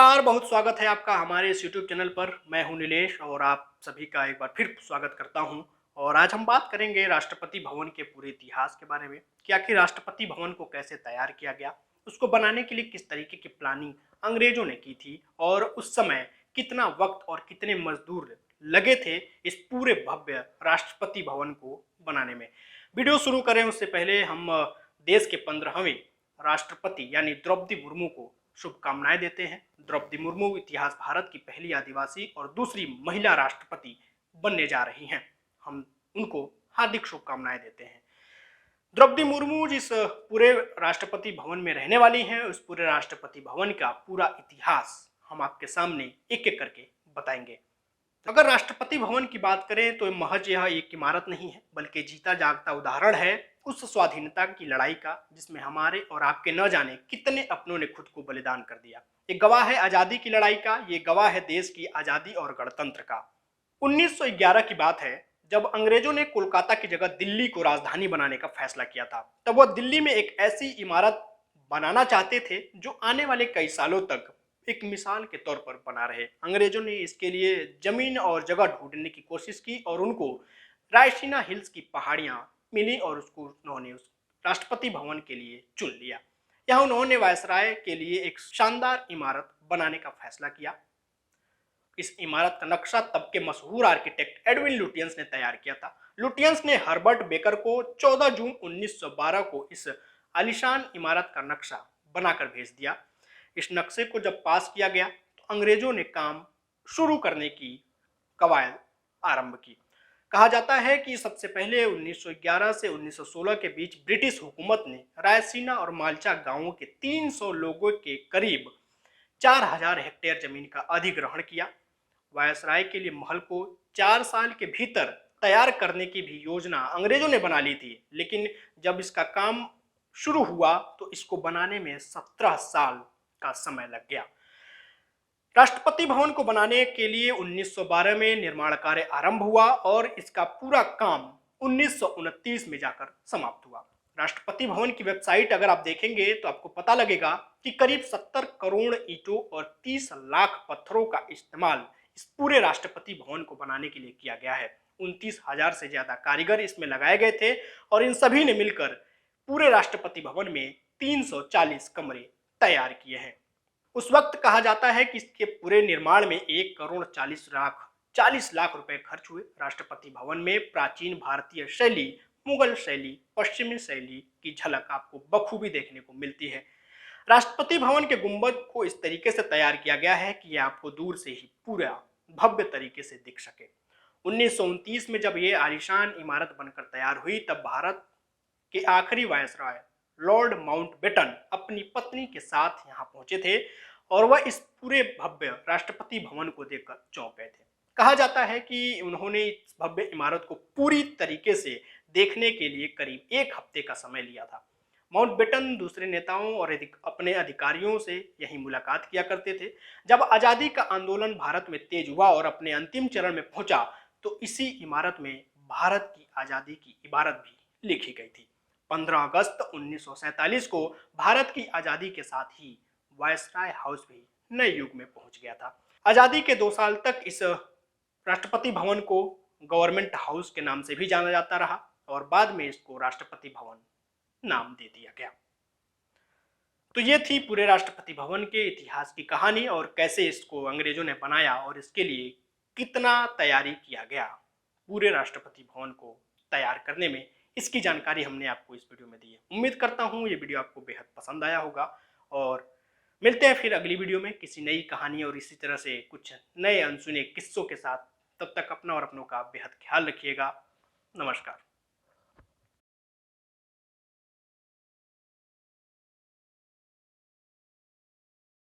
नमस्कार, बहुत स्वागत है आपका हमारे इस यूट्यूब चैनल पर। मैं हूं नीलेश और आप सभी का एक बार फिर स्वागत करता हूं। और आज हम बात करेंगे राष्ट्रपति भवन के पूरे इतिहास के बारे में कि आखिर राष्ट्रपति भवन को कैसे तैयार किया गया, उसको बनाने के लिए किस तरीके की प्लानिंग अंग्रेजों ने की थी और उस समय कितना वक्त और कितने मजदूर लगे थे इस पूरे भव्य राष्ट्रपति भवन को बनाने में। वीडियो शुरू करें उससे पहले हम देश के 15वें राष्ट्रपति यानी द्रौपदी मुर्मू को शुभकामनाएं देते हैं। द्रौपदी मुर्मू इतिहास भारत की पहली आदिवासी और दूसरी महिला राष्ट्रपति बनने जा रही हैं। हम उनको हार्दिक शुभकामनाएं देते हैं। द्रौपदी मुर्मू जिस पूरे राष्ट्रपति भवन में रहने वाली हैं, उस पूरे राष्ट्रपति भवन का पूरा इतिहास हम आपके सामने एक एक करके बताएंगे। अगर राष्ट्रपति भवन की बात करें तो महज यह एक इमारत नहीं है, बल्कि जीता जागता उदाहरण है उस स्वाधीनता की लड़ाई का जिसमें हमारे और आपके न जाने कितने अपनों ने खुद को बलिदान कर दिया। ये गवाह है आजादी की लड़ाई का, ये गवाह है देश की आजादी और गणतंत्र का। 1911 की बात है जब अंग्रेजों ने कोलकाता की जगह दिल्ली को राजधानी बनाने का फैसला किया था। तब वह दिल्ली में एक ऐसी इमारत बनाना चाहते थे जो आने वाले कई सालों तक एक मिसाल के तौर पर बना रहे। अंग्रेजों ने इसके लिए जमीन और जगह ढूंढने की कोशिश की और उनको रायसीना हिल्स की पहाड़ियां मिली और उसको उन्होंने उस राष्ट्रपति भवन के लिए चुन लिया। यहाँ उन्होंने वायसराय के लिए एक शानदार इमारत बनाने का फैसला किया। इस इमारत का नक्शा तब के मशहूर आर्किटेक्ट एडविन लुटियंस ने तैयार किया था। लुटियंस ने हर्बर्ट बेकर को 14 जून 1912 को इस आलीशान इमारत का नक्शा बनाकर भेज दिया। इस नक्शे को जब पास किया गया तो अंग्रेजों ने काम शुरू करने की कवायद आरंभ की। कहा जाता है कि सबसे पहले 1911 से 1916 के बीच ब्रिटिश हुकूमत ने रायसीना और मालचा गांवों के 300 लोगों के करीब 4000 हेक्टेयर जमीन का अधिग्रहण किया। वायसराय के लिए महल को 4 साल के भीतर तैयार करने की भी योजना अंग्रेजों ने बना ली थी, लेकिन जब इसका काम शुरू हुआ तो इसको बनाने में 17 साल का समय लग गया। राष्ट्रपति भवन को बनाने के लिए 1912 में निर्माण कार्य आरंभ हुआ और इसका पूरा काम 1929 में जाकर समाप्त हुआ। राष्ट्रपति भवन की वेबसाइट अगर आप देखेंगे तो आपको पता लगेगा कि करीब 70 करोड़ ईंटों और 30 लाख पत्थरों का इस्तेमाल इस पूरे राष्ट्रपति भवन को बनाने के लिए किया गया है। 29,000 से ज्यादा कारीगर इसमें लगाए गए थे और इन सभी ने मिलकर पूरे राष्ट्रपति भवन में 340 कमरे तैयार किए हैं। उस वक्त कहा जाता है कि इसके पूरे निर्माण में 1 करोड़ 40 लाख रुपए खर्च हुए। राष्ट्रपति भवन में प्राचीन भारतीय शैली, मुगल शैली, पश्चिमी शैली की झलक आपको बखूबी देखने को मिलती है। राष्ट्रपति भवन के गुंबद को इस तरीके से तैयार किया गया है कि यह आपको दूर से ही पूरा भव्य तरीके से दिख सके। 1929 में जब ये आलीशान इमारत बनकर तैयार हुई तब भारत के आखिरी वायसराय लॉर्ड माउंटबेटन अपनी पत्नी के साथ यहाँ पहुंचे थे और वह इस पूरे भव्य राष्ट्रपति भवन को देखकर चौंक गए थे। कहा जाता है कि उन्होंने इस भव्य इमारत को पूरी तरीके से देखने के लिए करीब 1 हफ्ते का समय लिया था। माउंटबेटन दूसरे नेताओं और अपने अधिकारियों से यही मुलाकात किया करते थे। जब आज़ादी का आंदोलन भारत में तेज हुआ और अपने अंतिम चरण में पहुंचा तो इसी इमारत में भारत की आज़ादी की इबारत भी लिखी गई थी। 15 अगस्त 1947 को भारत की आज़ादी के साथ ही वायसराय हाउस भी नए युग में पहुंच गया था। आज़ादी के 2 साल तक इस राष्ट्रपति भवन को गवर्नमेंट हाउस के नाम से भी जाना जाता रहा और बाद में इसको राष्ट्रपति भवन नाम दे दिया गया। तो ये थी पूरे राष्ट्रपति भवन के इतिहास की कहानी और कैसे इसको अंग्रेजों ने बनाया और इसके लिए कितना तैयारी किया गया। पूरे राष्ट्रपति भवन को तैयार करने में इसकी जानकारी हमने आपको इस वीडियो में दी है। उम्मीद करता हूँ ये वीडियो आपको बेहद पसंद आया होगा और मिलते हैं फिर अगली वीडियो में किसी नई कहानी और इसी तरह से कुछ नए अनसुने किस्सों के साथ। तब तक अपना और अपनों का बेहद ख्याल रखिएगा। नमस्कार।